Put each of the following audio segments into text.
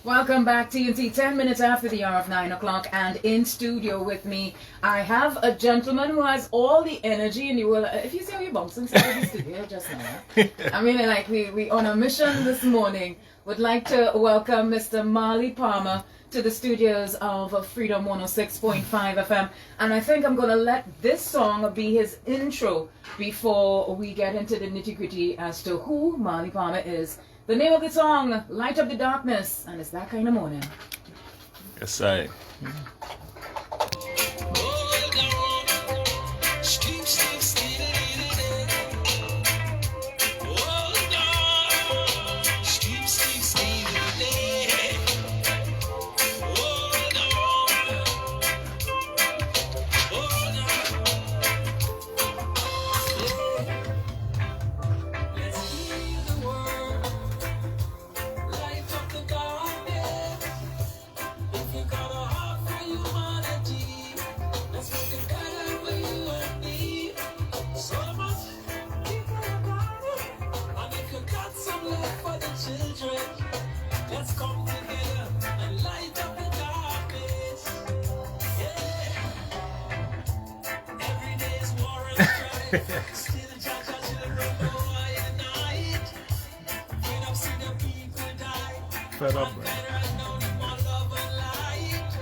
Welcome back, TNT. 10 minutes after the hour of 9 o'clock, and in studio with me, I have a gentleman who has all the energy, and you will, if you see how you bounce inside of the studio just now. I mean, like, we on a mission this morning, would like to welcome Mr. Marley Palmer to the studios of Freedom 106.5 FM, and I think I'm going to let this song be his intro before we get into the nitty-gritty as to who Marley Palmer is. The name of the song, Light Up the Darkness, and it's that kind of morning. Yes, I. Let's come together and light up the darkness. Yeah. Every day's war and strife. Still judge our children go in the night. When I've seen the people die. Fed up, man. Right now, need more love and light.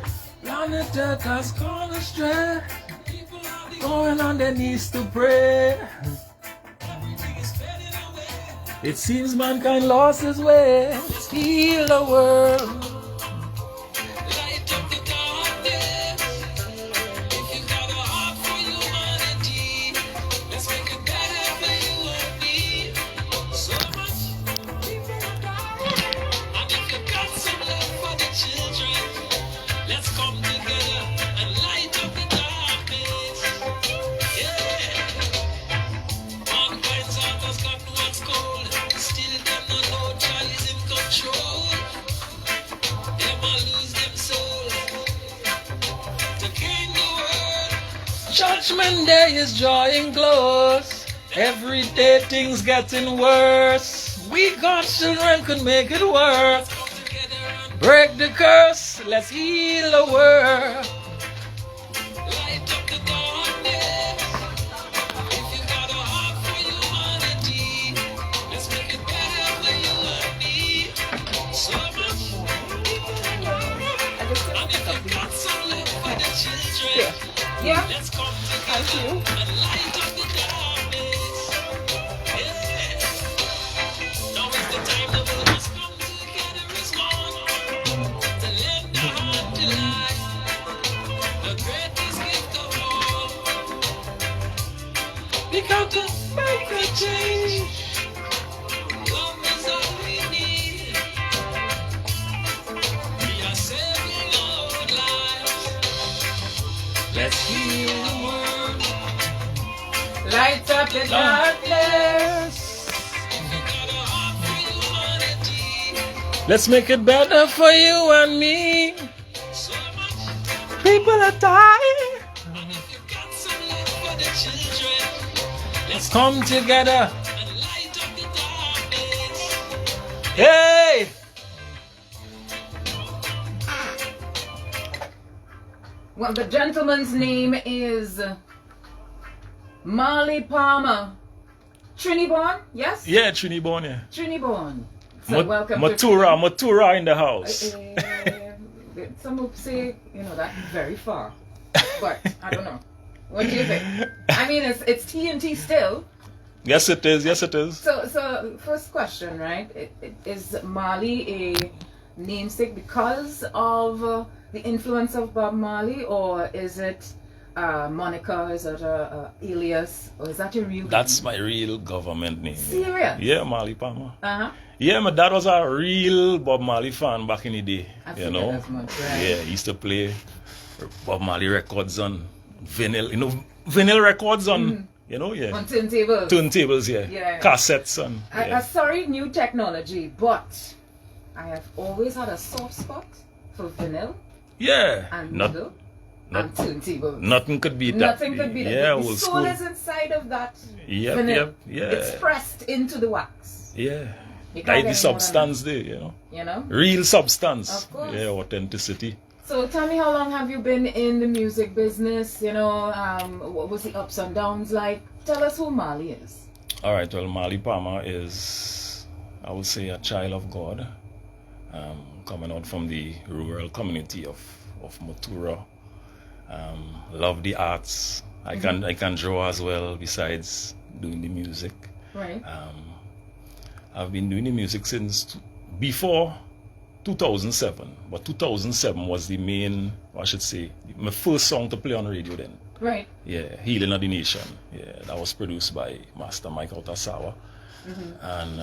Planet has gone astray. People are going on their knees to pray. Everything is fading away. It seems mankind lost his way. Let's heal the world. Light up the darkness. If you got a heart for humanity, let's make it better for you and me. So much people are dying. And if you got some love for the children, let's come together and light up the darkness. Yeah. Mankind's heart has gotten what's cold. Still them no know Jah is in control. Them a lose them soul to king the world. Judgment day is drawing close. Every day things getting worse. We God's children could make it work. Break the curse. Let's heal the world. Light up the darkness. If you got a heart for humanity, let's make it better for you and me. So much people are dying. And if you got some love for the children, Yeah. let's come together and light up the darkness. Yeah. Now is the time the world must come together as one to lend a hand to life, the greatest gift of all. We come to make a change. Love is all we need. We are saving our lives. Let's heal the world. Light up the darkness. Let's make it better for you and me. People are dying. Let's come together. Hey! Well, the gentleman's name is Marley Palmer. Trinidad, yes? Yeah, Trinidad, yeah. Trinidad. So welcome to Matura in the house. Some would say, that's very far. But I don't know. What do you think? I mean, it's TNT still. Yes, it is. Yes, it is. So first question, right? Is Marley a namesake because of the influence of Bob Marley, or is it moniker? Is it a alias, or is that your real That's name? my real government name. Serious? Yeah, Marley Palmer. Uh-huh. Yeah, my dad was a real Bob Marley fan back in the day. I you figured know? as much, right? Yeah, he used to play Bob Marley records on vinyl, vinyl records on, yeah. On turntables. Turntables, yeah. Yeah. Cassettes on. Yeah. Sorry, new technology, but I have always had a soft spot for vinyl Yeah. and Not, middle not, and turntables. nothing could beat that. Nothing could be that. Yeah, The old soul school. is inside of that Yep, vinyl. yep, yeah. It's pressed into the wax. Yeah. You can't Like get the any more than substance there, you know. that, you know? Real substance. Of course. Yeah, authenticity. So tell me, how long have you been in the music business? You know, what was the ups and downs like? Tell us who Marley is. All right, well, Marley Palmer is, I would say, a child of God, coming out from the rural community of Matura. Love the arts. I can draw as well, besides doing the music. Right. I've been doing the music since before 2007, but 2007 was the main, I should say, my first song to play on radio then. Right. Yeah, Healing of the Nation. Yeah, that was produced by Master Mike Otasawa. And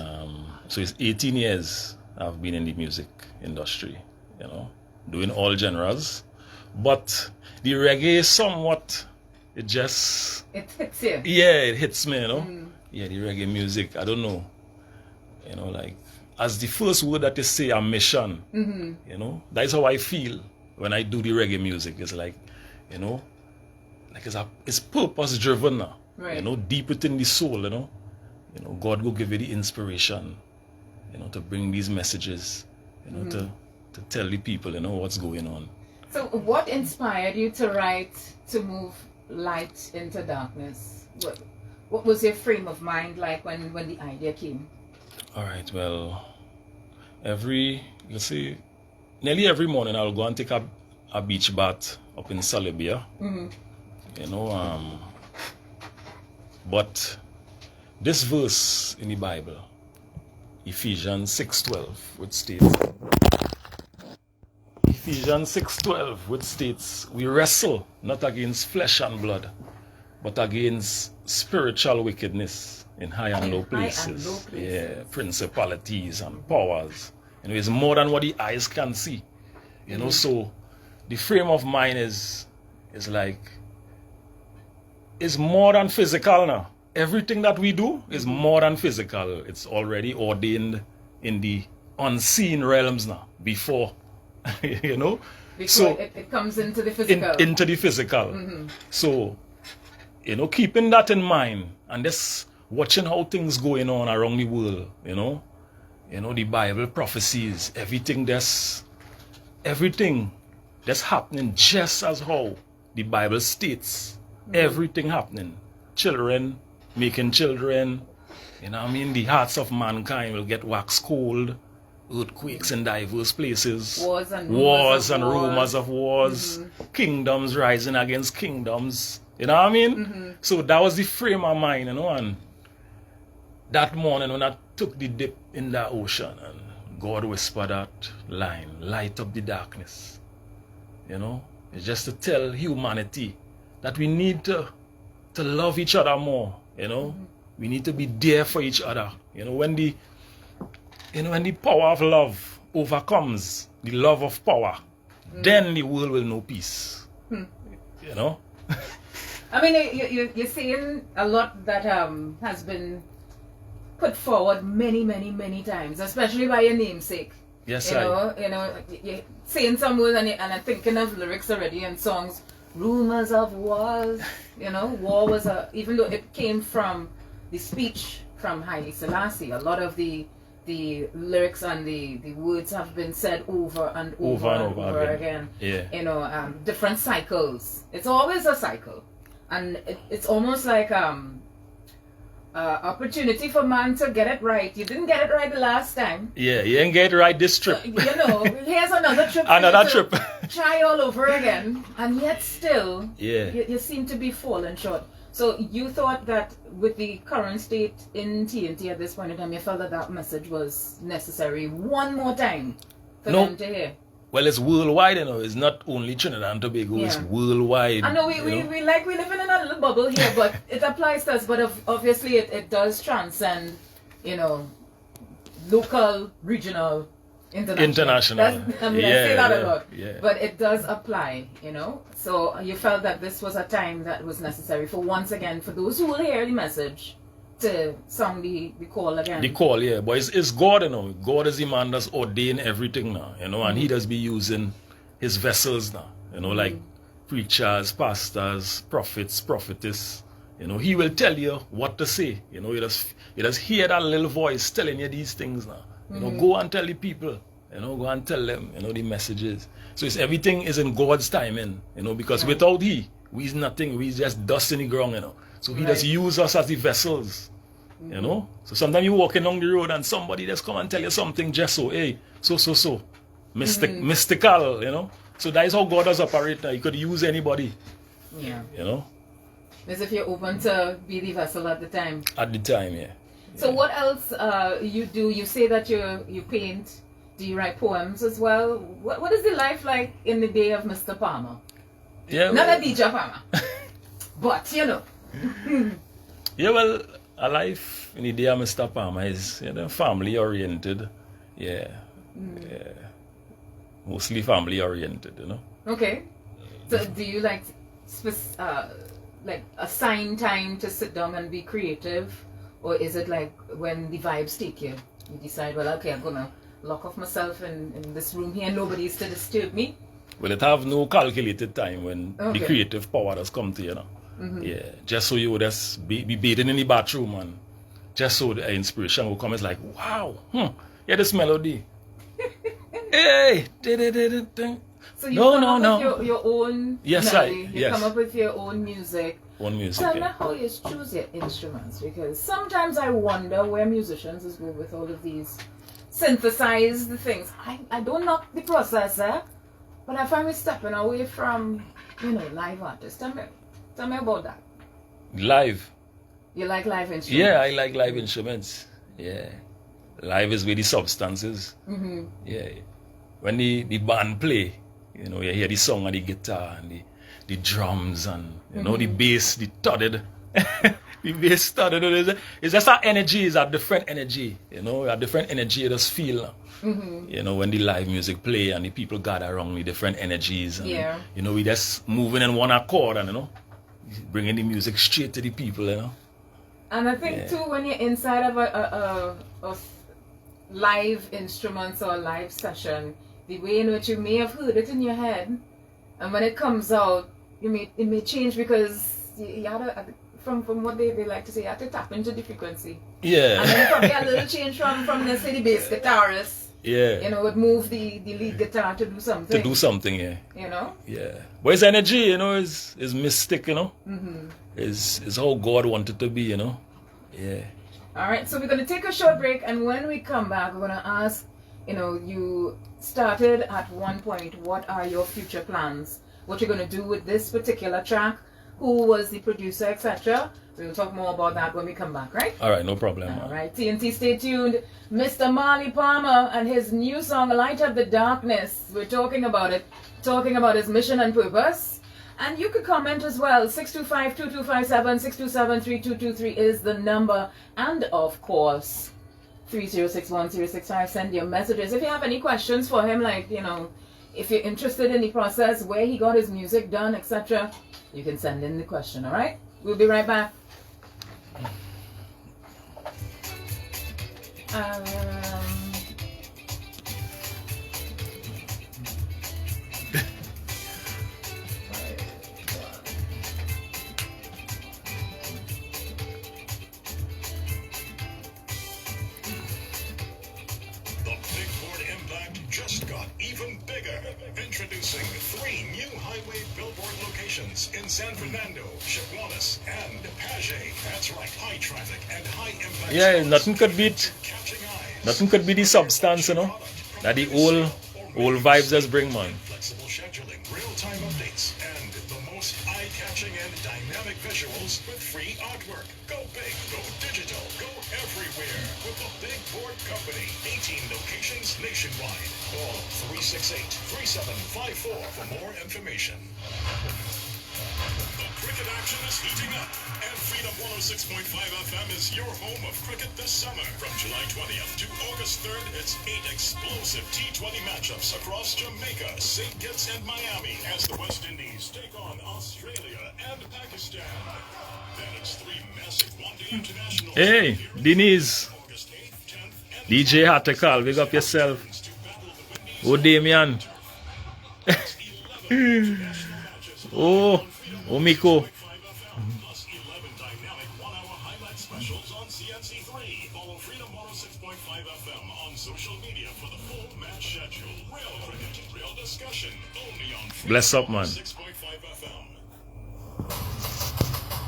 so it's 18 years I've been in the music industry, you know, doing all genres. But the reggae is somewhat, it just... It hits you. Yeah, it hits me, you know. Yeah, the reggae music, I don't know. You know, like, as the first word that you say, a mission, you know, that's how I feel when I do the reggae music. It's like, you know, like it's purpose driven now. Right. You know, deep within the soul, you know. You know, God will give you the inspiration, you know, to bring these messages, you know, to tell the people, you know, what's going on. So what inspired you to write To Move Light into Darkness? What was your frame of mind like when the idea came? All right, well, nearly every morning I'll go and take a beach bath up in Salibia. You know, but this verse in the Bible, Ephesians 6:12, which states, we wrestle not against flesh and blood, but against spiritual wickedness in high and low places. Yeah, principalities and powers. You know, it's more than what the eyes can see. You know, so the frame of mind is like, it's more than physical now. Everything that we do is more than physical. It's already ordained in the unseen realms now, before, you know. Before so it comes into the physical. Into the physical. So, you know, keeping that in mind and just watching how things going on around the world, you know, the Bible prophecies, everything that's happening just as how the Bible states. Everything happening. Children making children, you know what I mean? The hearts of mankind will get wax cold. Earthquakes in diverse places. Wars and rumors of wars. Kingdoms rising against kingdoms. You know what I mean? So that was the frame of mind, you know, and that morning when I took the dip in that ocean and God whispered that line, light up the darkness. You know? It's just to tell humanity that we need to love each other more, you know? We need to be there for each other. You know, when the power of love overcomes the love of power, then the world will know peace. You know? I mean, you're saying a lot that has been put forward many times, especially by your namesake. Yes, you know, you're saying some words and I'm thinking of lyrics already and songs. Rumors of wars, you know, war was even though it came from the speech from Haile Selassie, a lot of the lyrics and the words have been said over and over again. Yeah. You know, different cycles. It's always a cycle. And it's almost like opportunity for man to get it right. You didn't get it right the last time. Yeah, you didn't get it right this trip. You know, here's another trip. Another trip. Try all over again. And yet still, yeah, you seem to be falling short. So you thought that with the current state in TNT at this point in time, you felt that message was necessary one more time for them to hear? Well, it's worldwide, you know. It's not only Trinidad and Tobago. Yeah. It's worldwide. I know we living in a little bubble here, but it applies to us. But obviously, it does transcend, you know, local, regional, international. I say that a lot. Yeah. But it does apply, you know. So you felt that this was a time that was necessary for once again for those who will hear the message to sound the call again. The call, yeah. But it's God, you know. God is the man that's ordained everything now, you know, and he does be using his vessels now, you know, like preachers, pastors, prophets, prophetess, You know, he will tell you what to say. You know, you just hear that little voice telling you these things now. You know, go and tell the people. You know, go and tell them, you know, the messages. So everything is in God's timing, you know, because without he, we's nothing. We just dust in the ground, you know. So he just use us as the vessels, you know. So sometimes you're walking along the road and somebody just come and tell you something just so, hey, so. Mystical, you know. So that is how God does operate now. He could use anybody. Yeah. You know. As if you're open to be the vessel at the time. At the time, yeah. So what else you do? You say that you paint. Do you write poems as well? What is the life like in the day of Mr. Palmer? Yeah. Not a DJ Palmer. But, you know. Yeah, well, a life in the day of Mr. Palmer is, you know, family oriented. Yeah. Yeah. Mostly family oriented, you know. Okay. So do you like assign time to sit down and be creative? Or is it like when the vibes take you? You decide, well, okay, I'm gonna lock off myself in this room here, nobody's to disturb me. Well, it have no calculated time when the creative power does come to you, know. Yeah, just so you would just be bathing in the bathroom and just so the inspiration will come. It's like, wow, yeah, this melody. Hey, So you come up with your own melody. You come up with your own music. Tell me how you choose your instruments, because sometimes I wonder where musicians go with all of these synthesized things. I don't knock the processor, but I find me stepping away from, you know, live artists. Tell me about that. Live. You like live instruments? Yeah, I like live instruments. Yeah. Live is where the substance is. Yeah. When the band play, you know, you hear the song and the guitar and the drums and, you know, the bass, the thudded. The bass thudded. It's just that energy is a different energy, you know, a different energy you just feel. You know, when the live music play and the people gather around with different energies. And, you know, we just moving in one accord and, you know, bringing the music straight to the people, you know. And I think too, when you're inside of a live instruments or a live session, the way in which you may have heard it in your head, and when it comes out, it may change, because you have to, from what they like to say, you have to tap into the frequency. Yeah. And then probably a little change from let's say the bass guitarist. Yeah. You know, would move the lead guitar to do something. Yeah. You know? Yeah. But his energy, you know, is mystic, you know? Is how God wanted to be, you know? Yeah. All right, so we're going to take a short break, and when we come back, we're going to ask, you know, you started at one point, what are your future plans? What you're going to do with this particular track? Who was the producer, etc.? We'll talk more about that when we come back, right? All right, no problem. All right, TNT, stay tuned. Mr. Marley Palmer and his new song, Light Up the Darkness. We're talking about it, talking about his mission and purpose. And you could comment as well. 625-2257, 627-3223 is the number. And of course, 3061-065. Send your messages. If you have any questions for him, like, you know, if you're interested in the process, where he got his music done, etc., you can send in the question, all right? We'll be right back. Just got even bigger. Introducing 3 new highway billboard locations in San Fernando, Chaguanas, and Paget. That's right, high traffic and high impact. Yeah, nothing could beat the substance, you know, that the old vibes just bring, man. Flexible scheduling, real-time updates, and the most eye-catching and dynamic visuals with free artwork. Go big, go digital, go everywhere with the Big Board Company. 18 locations nationwide. Call 368-3754 for more information. The cricket action is heating up, and Freedom 106.5 FM is your home of cricket this summer. From July 20th to August 3rd, it's 8 explosive T20 matchups across Jamaica, St. Kitts, and Miami as the West Indies take on Australia and Pakistan. Then it's 3 massive one-day international. Hey, Denise. DJ Hattekal, big up yourself. Oh, Damian. Oh, Miko. match schedule. Real cricket, real discussion. Only on Bless up, man. 6.5 FM.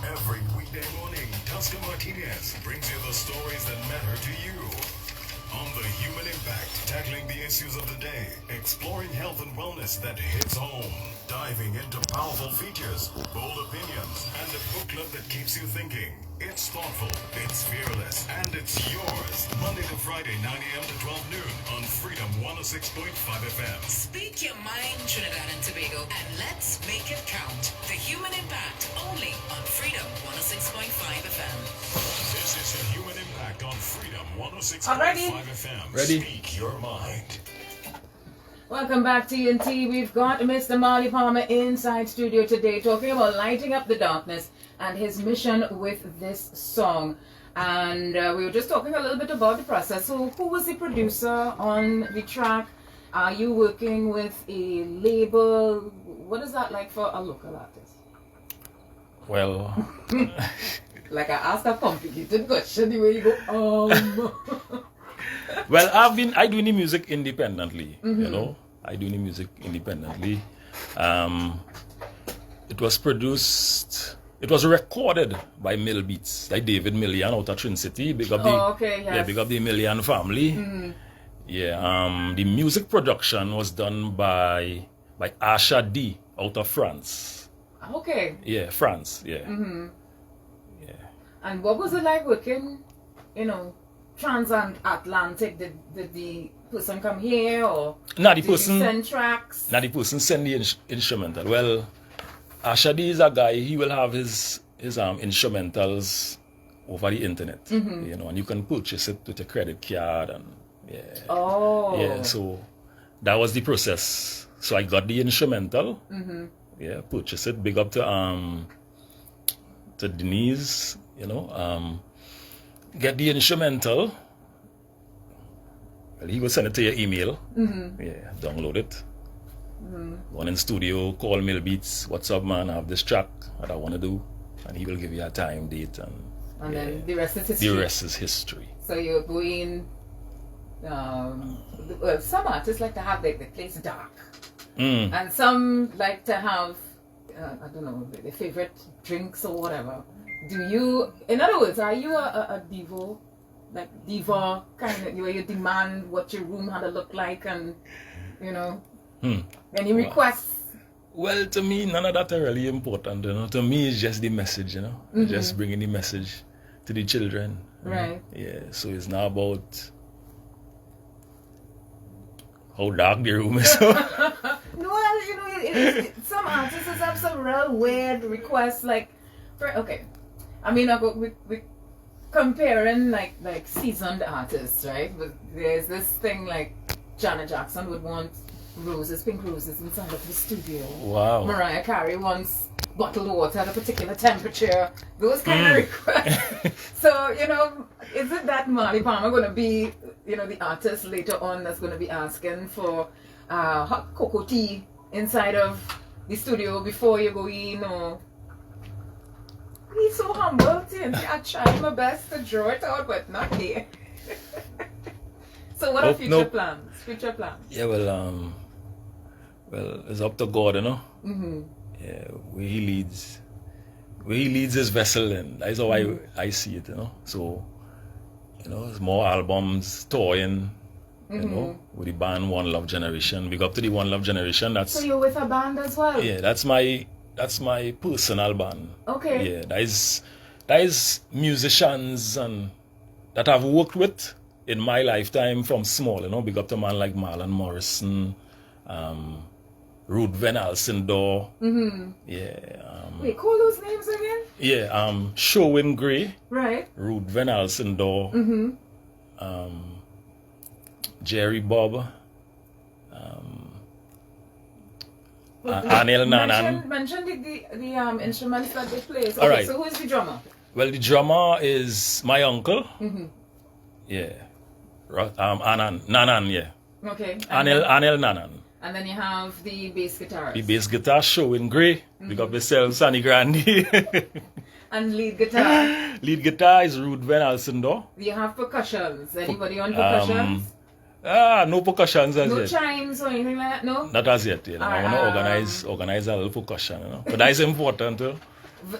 Every weekday morning, Tusca Martinez brings you the stories that matter to you. On the Human Impact, tackling the issues of the day, exploring health and wellness that hits home, diving into powerful features, bold opinions, and a booklet that keeps you thinking. It's thoughtful, it's fearless, and it's yours. Monday to Friday, 9 a.m. to 12 noon on Freedom 106.5 FM. Speak your mind, Trinidad and Tobago, and let's make it count. The Human Impact, only on Freedom 106.5 FM. This is the Human Impact on Freedom 106.5 Alrighty. FM. Ready? Speak your mind. Welcome back, TNT. We've got Mr. Marley Palmer inside studio today talking about lighting up the darkness and his mission with this song. And we were just talking a little bit about the process. So who was the producer on the track? Are you working with a label? What is that like for a local artist? Well, Like I asked a complicated question, the way you go, well, I do the music independently, you know. I do the music independently. It was recorded by Mill Beats, like David Millian out of Trin City. Big up big up the Millian family. Yeah, the music production was done by Asha D out of France. Okay. Yeah, France, yeah. Yeah. And what was it like working, transatlantic? Did the person come here or Not the did you person. send tracks? Now the person send the instrumental. Well, Ashadi is a guy. He will have his instrumentals over the internet, and you can purchase it with a credit card and Oh. yeah. So that was the process. So I got the instrumental, purchase it. Big up to Denise, get the instrumental. Well, he will send it to your email. Yeah, download it. Go in studio, call Mill Beats. What's up, man? I have this track that I want to do, and he will give you a time, date, and then the rest is history. the rest is history. So you're going. Some artists like to have the place dark, and some like to have I don't know, their favorite drinks or whatever. Do you? In other words, are you a diva? Like diva kind of, where you demand what your room had to look like, and any requests? Well, to me, none of that are really important. To me, it's just the message. Just bringing the message to the children. Right. Yeah. So it's not about how dark the room is. No, well, some artists have some real weird requests. Like, I mean, we comparing like seasoned artists, right? But there's this thing like Janet Jackson would want pink roses inside of the studio. Wow. Mariah Carey wants bottled water at a particular temperature. Those kind of requests. So, is it that Marley Palmer going to be, the artist later on that's going to be asking for hot cocoa tea inside of the studio before you go in, or... He's so humble, I try my best to draw it out, but not here. So what are future plans? Future plans? Yeah, well, it's up to God, Yeah, where he leads his vessel, and that's how I see it, So, it's more albums, touring, with the band One Love Generation. Big up to the One Love Generation. So you're with a band as well? Yeah, that's my personal band. Okay. Yeah, that is musicians and that I've worked with in my lifetime from small, big up to man like Marlon Morrison, Ruth Van Alcindor. Yeah. Wait, call those names again? Yeah, Sherwin Gray. Right. Ruth Van Alcindor. Jerry Bob. Anil Nanan. Mention the instruments that they play. So, All right. So who is the drummer? Well, the drummer is my uncle. Yeah. Nanan, yeah. Okay. Anil Nanan. And then you have the bass guitarist. The bass guitar, Sherwin Gray. Big up yourself, Sonny Grandi. And lead guitar. Lead guitar is Ruth Van Alcindor. Do you have percussions? Anybody on percussions? No percussions as No yet. chimes or anything like that, no? Not as yet, you know. I want to Um, organize a little percussion, you know. But that is important, too.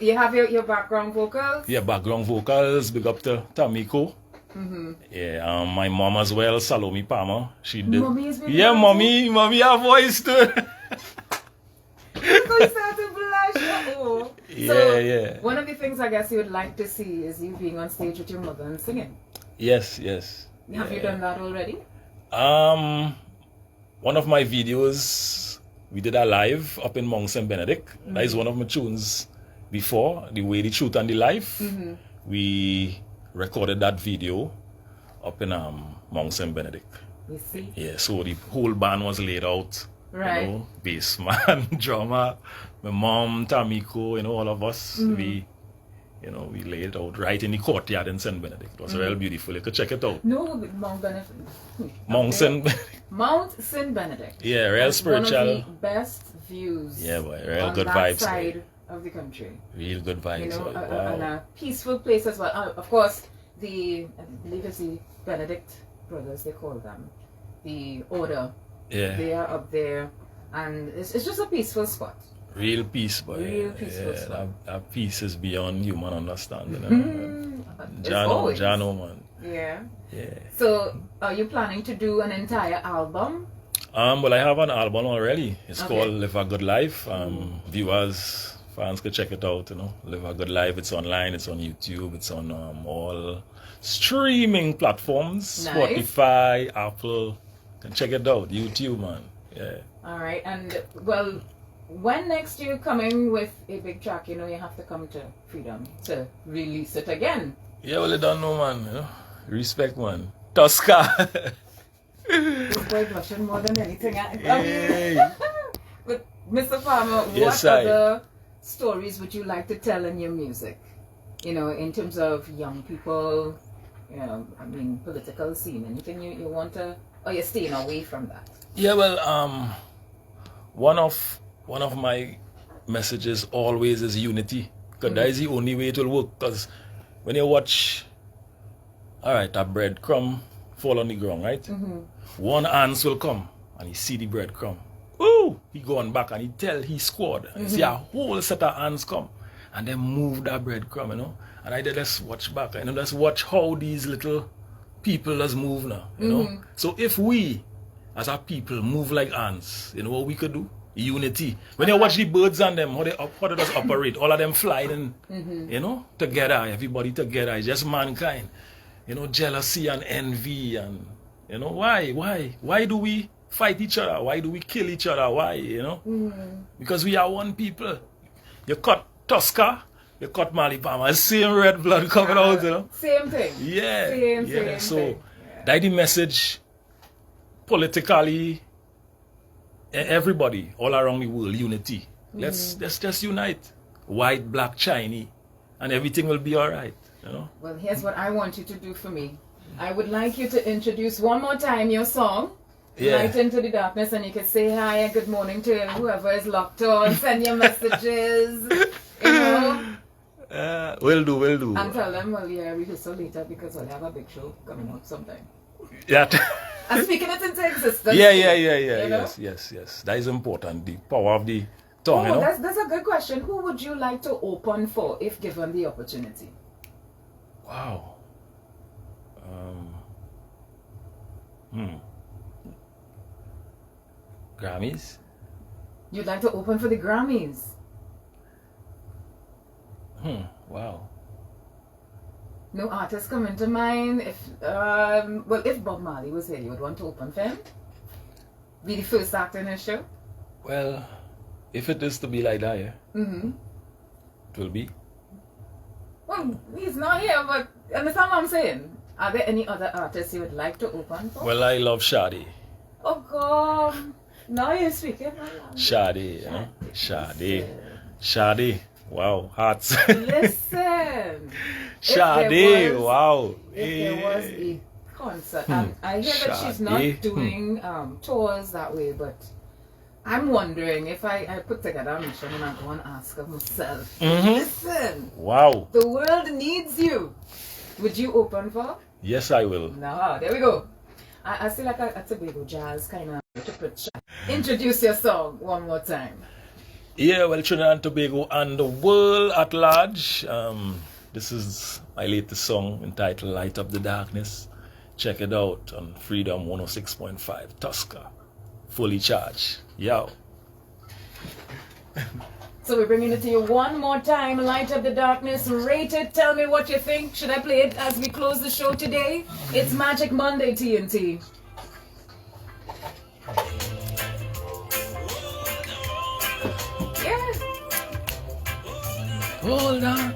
You have your background vocals? Yeah, background vocals, big up to Tamiko. Yeah, my mom as well, Salome Palmer. She did. Mommy has been Yeah, dancing? mommy have voice too. Because you start to blush. Oh. Yeah. One of the things I guess you would like to see is you being on stage with your mother and singing. Yes. Have you done that already? One of my videos, we did a live up in Mount St. Benedict. That is one of my tunes before, The Way, the Truth, and the Life. We recorded that video up in Mount St. Benedict. You see? Yeah, so the whole band was laid out. Right. You know, bass man, drummer, my mom, Tamiko, you know, all of us. We laid it out right in the courtyard in St. Benedict. It was real beautiful. You could check it out. No, Mount Benedict. Mount St. Benedict. Mount St. Benedict. Yeah, real It's spiritual. One of the best views. Yeah, boy, real on good that vibes. side of the country. Real good vibes. You know, boy. and Wow. a peaceful place as well. Of course, I believe it's the Benedict brothers, they call them. The order. Yeah, They are up there. And it's just a peaceful spot. real peace, boy. Real peaceful Yeah, spot. that peace is beyond human understanding. It's always. Jano, man. Yeah. Yeah. So, are you planning to do an entire album? Well, I have an album already. It's Okay. called Live a Good Life. Viewers, fans can check it out, you know. Live a Good Life. It's online, it's on YouTube, it's on all streaming platforms. Nice. Spotify, Apple. Can check it out. YouTube, man. Yeah. All right. And, well, when next you're coming with a big track, you know, you have to come to Freedom to release it again. Yeah, well, you don't know, man. You know? Respect, man. Tusca. This boy blushing more than anything. Hey. But, Mr. Farmer, Yes, what I- other stories would you like to tell in your music? You know, in terms of young people, you know, I mean, political scene, anything you want to, or you're staying away from that? Yeah, well, one of my messages always is unity. Because that is the only way it will work. Because when you watch, alright, a breadcrumb fall on the ground, right? One ants will come and he see the breadcrumb. Ooh! He going back and he tell his squad. And see a whole set of ants come. And then move that breadcrumb, you know. And I just watch back, you know, just watch how these little people just move now, you know. So if we, as a people, move like ants, you know what we could do? Unity. When you watch the birds and them, how they just operate, all of them flying, you know, together, everybody together. It's just mankind. You know, jealousy and envy and, you know, why? Why do we fight each other? Why do we kill each other? Why, you know? Because we are one people. You cut Tusca, you cut Mali Palmer, same red blood coming out, you know? Same thing. Yeah. Same So thing. that the message politically, everybody all around the world, unity. Let's just unite. White, black, Chinese, and everything will be alright. You know? Well, here's what I want you to do for me. I would like you to introduce one more time your song, Yeah. Light Into the Darkness, and you can say hi and good morning to whoever is locked on, send your messages, you know, Will do. and tell them, well, yeah, rehearsal later because we'll have a big show coming out sometime. Yeah. And speaking it into existence. Yeah. You know? Yes. That is important. The power of the tongue, you Oh, know? that's a good question. Who would you like to open for if given the opportunity? Wow. Grammys? You'd like to open for the Grammys? Wow. No artists come into mind. If Bob Marley was here, you would want to open for him? Be the first actor in his show? Well, if it is to be like that, yeah, it will be. Well, he's not here, but understand what I'm saying? Are there any other artists you would like to open for? Well, I love Shadi. Oh, God. Now you're speaking my language. Shadi, you know? Shadi. Wow, hearts. Listen. Shadi, wow. If there was a concert, and I hear that she's not Shadi. doing tours that way, but I'm wondering if I put together a mission and I go and ask her myself. Listen, Wow. the world needs you. Would you open for? Yes, I will. No, there we go. I feel like a Tobago jazz kind of interpret. Introduce your song one more time. Yeah, well, Trinidad and Tobago and the world at large. This is my latest song entitled Light Up the Darkness. Check it out on Freedom 106.5 Tusca. Fully charged. Yo. So we're bringing it to you one more time. Light Up the Darkness. Rate it. Tell me what you think. Should I play it as we close the show today? It's Magic Monday, TNT. Yeah. Hold on.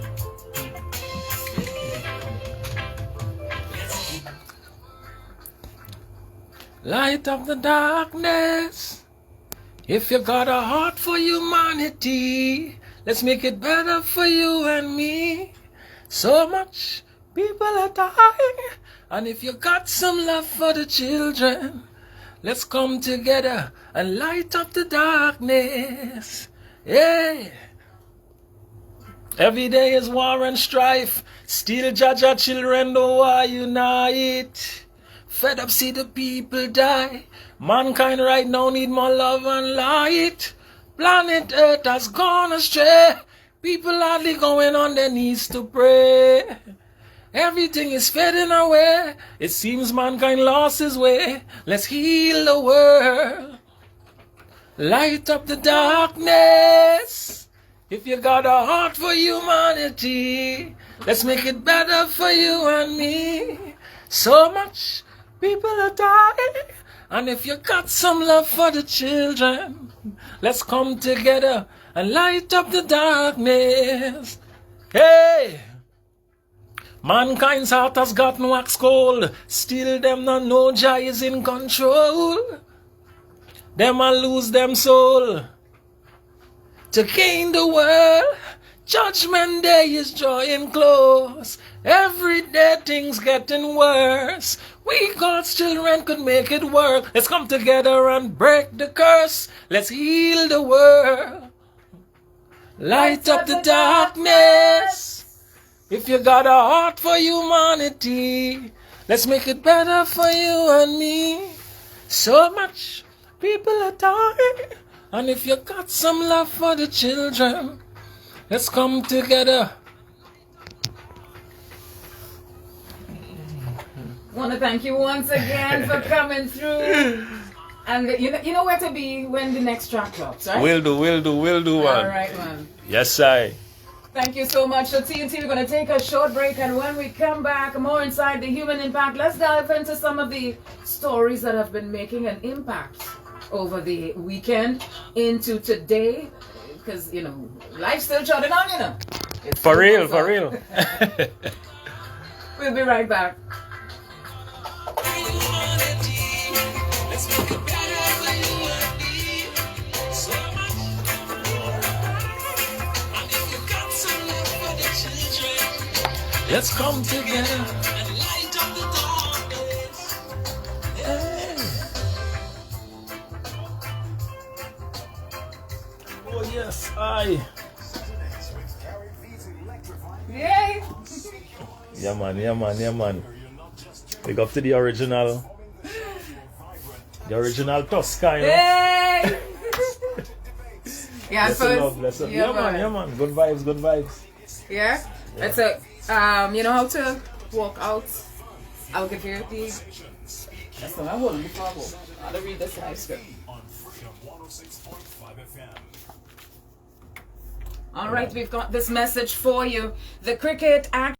Light up the darkness. If you got a heart for humanity, let's make it better for you and me. So much people are dying, and if you got some love for the children, let's come together and light up the darkness. Yeah. Every day is war and strife. Still Jaja children don't want unite. Fed up see the people die. Mankind right now need more love and light. Planet Earth has gone astray. People hardly going on their knees to pray. Everything is fading away. It seems mankind lost his way. Let's heal the world. Light up the darkness. If you got a heart for humanity, let's make it better for you and me. So much people are dying, and if you got some love for the children, let's come together and light up the darkness. Hey! Mankind's heart has gotten wax cold. Still them not know Jah is in control. Them a lose them soul to gain the world. Judgment Day is drawing close. Every day things getting worse. We God's children could make it work. Let's come together and break the curse. Let's heal the world. Light up the darkness. If you got a heart for humanity, let's make it better for you and me. So much people are dying, and if you got some love for the children, let's come together. Want to thank you once again for coming through. And you know where to be when the next track drops, right? Will do, man. All right, man. Yes, I. Thank you so much. So TNT, we're going to take a short break, and when we come back, more inside the human impact. Let's delve into some of the stories that have been making an impact over the weekend into today, because life's still trotting on. It's For still real. We'll be right back. Let's come together and light up the darkness. Hey. Oh yes, I. Yay! Yeah man. Big up to the original Tusca, Yay! Yeah, bless up. Yeah man. Good vibes. Yeah? That's it. You know how to walk out? I'll give you the... That's what I want before I walk. I'll read this live script. Alright, we've got this message for you. The cricket act